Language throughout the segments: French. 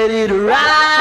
ready to ride.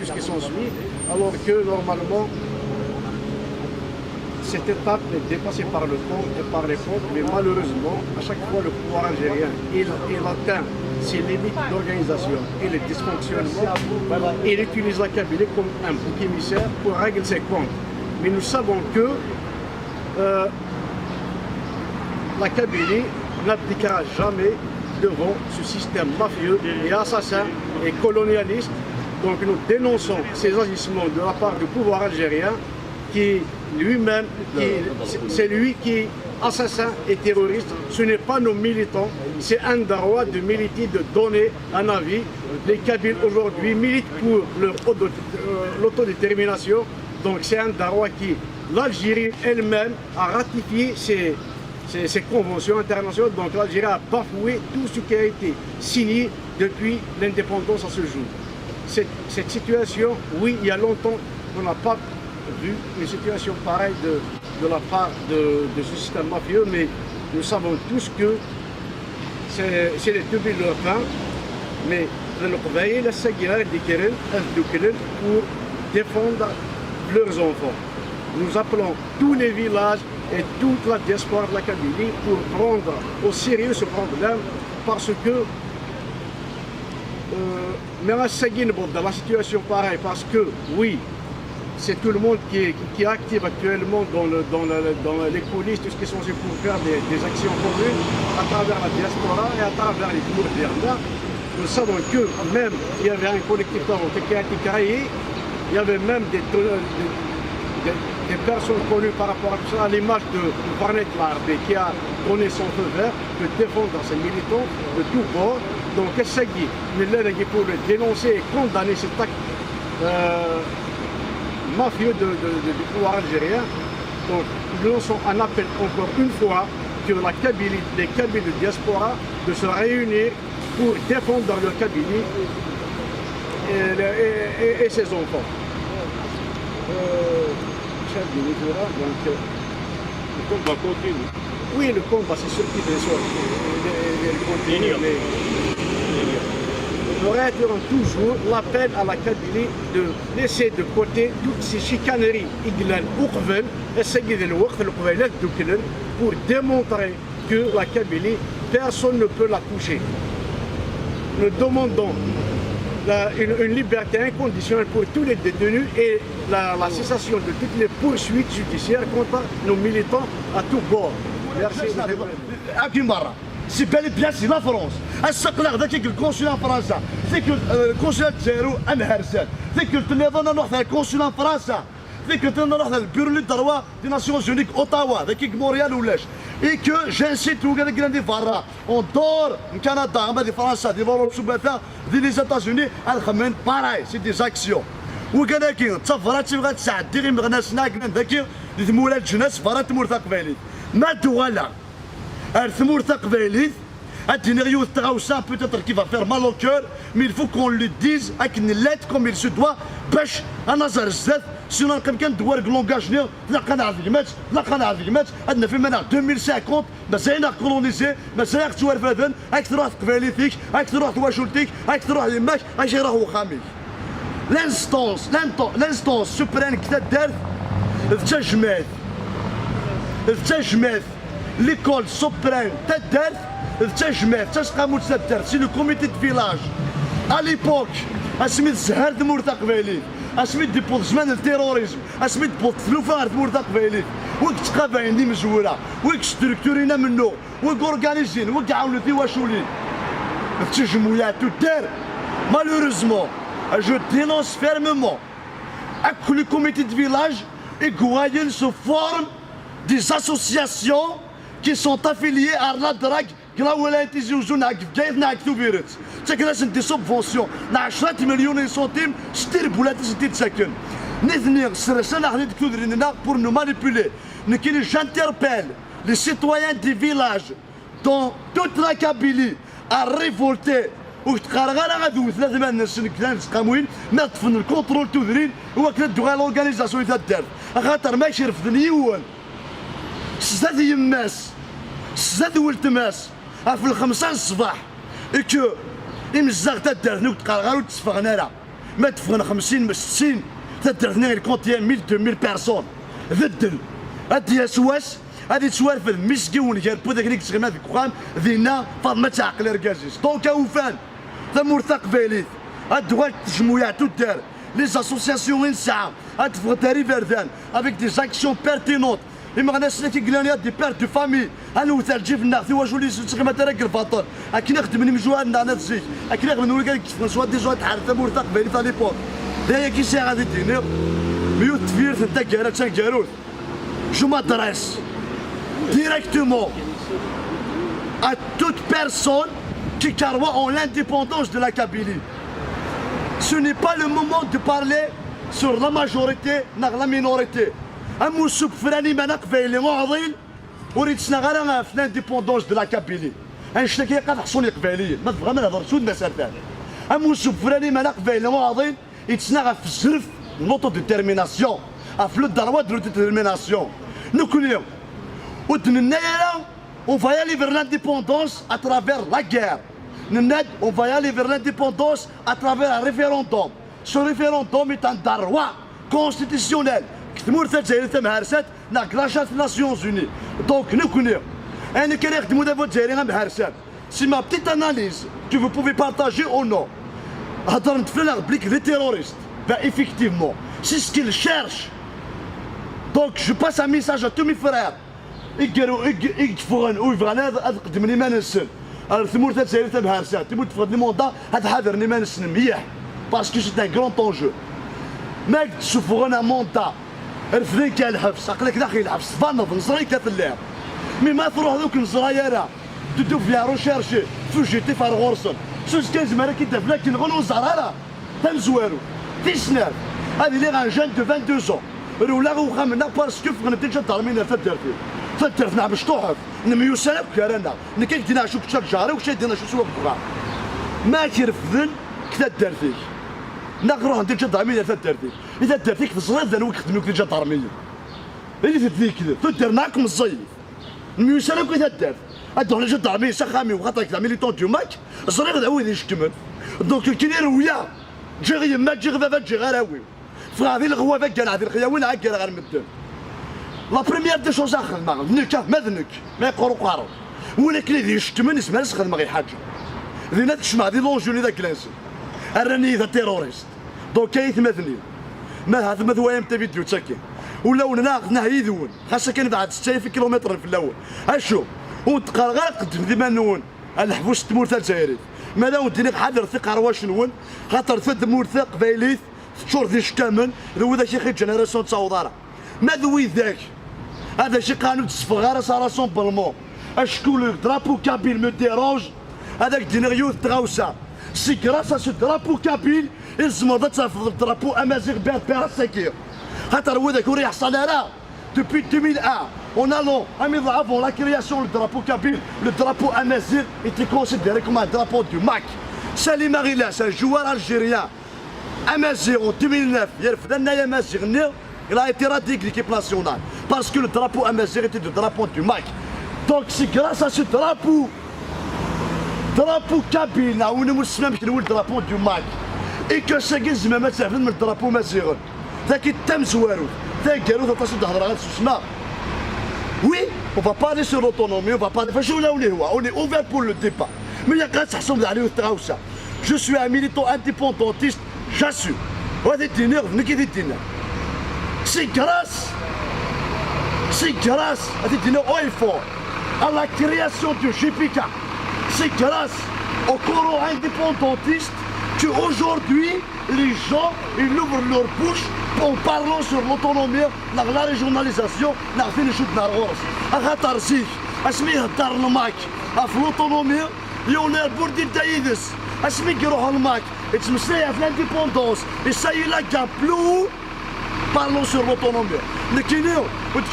Tout ce qui s'ensuit, alors que normalement cette étape est dépassée par le temps et par les fautes, mais malheureusement, à chaque fois le pouvoir algérien il atteint ses limites d'organisation et les dysfonctionnements, il utilise la Kabylie comme un bouc émissaire pour régler ses comptes. Mais nous savons que la Kabylie n'abdiquera jamais devant ce système mafieux et assassin et colonialiste. Donc nous dénonçons ces agissements de la part du pouvoir algérien qui lui-même, c'est lui qui est assassin et terroriste. Ce n'est pas nos militants, c'est un droit de militer, de donner un avis. Les Kabyles aujourd'hui militent pour l'autodétermination. Donc c'est un droit qui, l'Algérie elle-même a ratifié ces conventions internationales. Donc l'Algérie a bafoué tout ce qui a été signé depuis l'indépendance à ce jour. Cette situation, oui, il y a longtemps, on n'a pas vu une situation pareille de la part de ce système mafieux, mais nous savons tous que c'est les deux de leur fin, mais pour défendre leurs enfants. Nous appelons tous les villages et toute la diaspora de la Kabylie pour prendre au sérieux ce problème, parce que mais dans la situation pareille, parce que oui, c'est tout le monde qui est actif actuellement dans les coulisses, tout ce qui est censé pour faire des actions communes à travers la diaspora et à travers les cours d'Irna. Nous savons que même il y avait un collectif qui a été créé, il y avait même des personnes connues par rapport à tout ça, à l'image de Barnett Larbe qui a donné son feu vert de défendre ses militants de tous bords. Donc, Essagui, pour le dénoncer et condamner cet acte mafieux du pouvoir algérien. Donc, nous lançons un appel encore une fois que les Kabyles de diaspora de se réunir pour défendre leur Kabylie et ses enfants. Chef de l'État, donc, le combat continue. Oui, le combat, c'est sûr qu'il continue. Nous réitérons toujours l'appel à la Kabylie de laisser de côté toutes ces chicaneries pour démontrer que la Kabylie, personne ne peut la toucher. Nous demandons une liberté inconditionnelle pour tous les détenus et la cessation de toutes les poursuites judiciaires contre nos militants à tous bords. Merci. C'est bel et bien c'est la France. السقلاق ذاك الكونسولان فرنسا ذاك الكونسولات تزارو انهرسات ذاك النظام نروح الكونسولان فرنسا ذاك نروح البيرو لي دروا دي ناسيون جونيك اوتاوا ذاك مونريال ولاش et que j'incite les Varra, on dort au Canada, en France, les États-Unis, pareil, c'est des actions. وكذلك تصفرات تبغى تعدي غير غناسنا ذاك ثمولات الجناس فرات مرتق بالي ما تغلا ثمورتق بالي الدنيا التغاوسا peut-être qui va faire mal au cœur mais il faut qu'on le dise avec une lettre comme il se doit باش انا زار الزاد سينو نبقى كندور لونغاجني تلقى نعرف الجمات تلقى نعرف الجمات عندنا في المناخ 2050 مازال كولونيزي مازال توارفادن هاك تروح قباليتك هاك تروح تواشولتك هاك تروح يماك هاك راهو خاميك l'instance suprême qui t'adresse l'école suprême t'adresse c'est le comité de village à l'époque اسميت الزهر دمورتا قبايلي اسميت ديبوط زمان التيروريزم اسميت ديبوط ثلوفان دمورتا قبايلي وك تقابعين دي مزوره وك ستركتورينا منه وك اورغانيزين وك عاونوا في واشولين التجمعات تدار malheureusement je dénonce fermement que le comité de village et Goyen se forment des associations qui sont affiliées à la drague كلاولات يزوجون هاك جايت ناك توبيرت تاكن ناس ندي سوبفونسيون نا 10 مليون سنتيم شتير بولات تدي تسكن نثني سرسنا حنا دكتورينا pour nous manipuler نكين j'interpelle les citoyens des villages dans toute la Kabylie à révolter وتقارغانا غادو 3 سنين كذا تقاموين ما تفن الكونترول تودرين هو كذا دوغا لورغانيزاسيون تدار خاطر ماشي رفض نيوان سزاد يماس سزاد ولتماس في الخمسة الصباح إكو إمزاغ تدرتني وتقارغا وتسفغنا لا ما تفغنا 50 60 تدرتني غير كونتيان 1000 2000 بيرسون ذدل هادي سواس هادي توارف المسكين غير بوداك اللي كتغنى في الكوخام دينا فاطمة تعقل ركازيس دونك اوفان ثمورتا قبايليت هاد التجمعات تدار لي زاسوسياسيون نسعى هاد تفغتاري فردان افيك دي زاكسيون بيرتينونت إما غناس كي قلنا دي بير دو فامي هانو ترجي في الناس واش ولي تخدم تراك الفطور اكن نخدم مجوان انا تزيك اكن نخدم نقول لك سوا دي جوات حارثه مرتق بين تاع ليبور دايا كي سي غادي ديني ميوت تفير انت كارا تاكاروت جو مادريس directement à toute personne qui croit en l'indépendance de la Kabylie. Ce n'est pas le moment de parler sur la majorité ou la minorité. أموسو فراني ما نقبل اللي معضل وريت سنغالا في لانديبوندونس دو لا كابيلي انشتكي قاد حصوني قباليين ما تبغى ما نهضر سود مسافات أموسو فراني ما نقبل اللي معضل يتسنغا في الزرف لوطو ديتيرميناسيون في لو دروا دو ديتيرميناسيون نكونيو ودننا on va y aller vers l'indépendance à travers la guerre. On va y aller vers l'indépendance à travers un référendum. Ce référendum est un droit constitutionnel. كتمورثا الجزائر تمهرسات ناكلاشات ناسيونز اوني دونك نكونيو انا كان يخدموا دابا الجزائريين مهرسات سي ما بتيت اناليز كو فو بوفي بارطاجي او نو هضر نتفلا بليك لي تيروريست با ايفيكتيفمون سي سكيل شيرش دونك جو باس ان ميساج ا تو مي فرير يقروا يكفون ويفغان هذا قدمني ما نسن ثمورثا الجزائر تمهرسات تموت في لي موندا هذا حاضرني ما نسن مليح باسكو سي ان كرون طونجو ماك تشوفوا غنا موندا رفدين كان الحبس عقلك داخل الحبس فانض نزري كتلعب مي ما تروح ذوك الزرايره تدو فيها روشيرشي فوجيتي فار غورسون سوس كان زمان كي دافنا كي نغنو الزهراء تم زوارو تيسناف هذه اللي غان جان دو 22 رولا غو خامنا باسكو فغنا تيجا دارمينا فدرتي فدرتنا باش توحف نميو سلام كارانا نكي دينا شوك تشجاري وش دينا شو سوا بكره ما كيرفدن كتا دارتيك نقروح انت جدارمية تدرتي اذا درتيك في الصغير ذا نوك خدموك جدارمية اللي تديك كذا تدر معاك من الصيف الميوسالة كي تدر ادو على جدارمية سخامي وخاطرك لا ميليتون ديوماك الصغير ذا هو اللي يشتمل دونك كي رويا جي غير ما جي غفافات جي غراوي فهذه الغوافة كان هذه الخياوين عاد غير مدن لا بريمير دي شوز اخر ما ذنك ما يقرو قارو ولكن اللي يشتمل اسمها نسخدم غير حاجة ذينا تشمع ذي لونجوني ذاك لانسي الراني ذا تيروريست دونك كاين مثني ما هذا مثوى امتى فيديو تسكي ولاو ناخذنا يذون خاصة كان بعد 6 كيلومتر في الاول اشوف وتقارغا قدم ديما نون الحبوس تمورثا الجزائري مالا وديني حاضر ثق رواش نون خاطر ثد مورثا قبايليت شور ذي شكامن ذو ذاك يا اخي جينيراسيون تصاوضارا ما ذوي ذاك هذا شي قانون تصفغ سا راسومبلمون اشكو لو درابو كابيل مو ديرونج هذاك دينا يوث تغاوسا سي كراس سو درابو كابيل يلزم تفضل درابو امازيغ بير ساكير خاطر هو ذاك وريح صنارا depuis 2001 en allant à Midra avant la création du drapeau kabyle, le drapeau amazigh était considéré comme un drapeau du MAC. Salim Arilas, un joueur algérien amazigh en 2009, il a été radié de l'équipe nationale parce que le drapeau amazigh était le drapeau du MAC. Donc c'est grâce à ce drapeau kabyle, où nous sommes le drapeau du MAC, et que ça guise même le drapeau amazigh. ذاك التم زوارو ذاك قالوا تتصل تهضر غير تسمع وي on va pas aller sur l'autonomie on va pas فاش ولا هو on est ouvert pour le débat mais يا قاعد تحسب عليه التراوسه je suis un militant indépendantiste j'assume وهذه تنرف نكي تنرف c'est grâce هذه تنرف au effort à la création du GPK c'est grâce au courant indépendantiste que aujourd'hui les gens ils ouvrent leur bouche en parlant sur l'autonomie, la régionalisation, la fin de chute d'argos. À Khatarzik, à Smith Darlmak, à l'autonomie, il y a un bout de Daïdis, à Smith Girohalmak, et tu me sais à l'indépendance, et ça y est là, Gaplou, parlons sur l'autonomie. Le Kenya,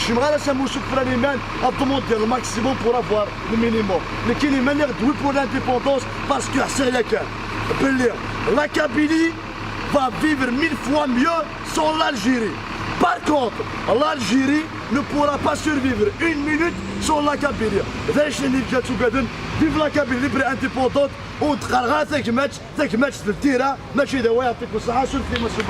je me rends à Mouchouk Franiman, à demander le maximum pour avoir le minimum. Le Kenya, manière de pour l'indépendance, parce que c'est la guerre. La Kabylie va vivre 1000 fois mieux sans l'Algérie. Par contre, l'Algérie ne pourra pas survivre une minute sans la Kabylie. Vive la Kabylie libre et indépendante. On te ذاك ماتش التيرا ماشي دواء يعطيك الصحة شوف في مسؤول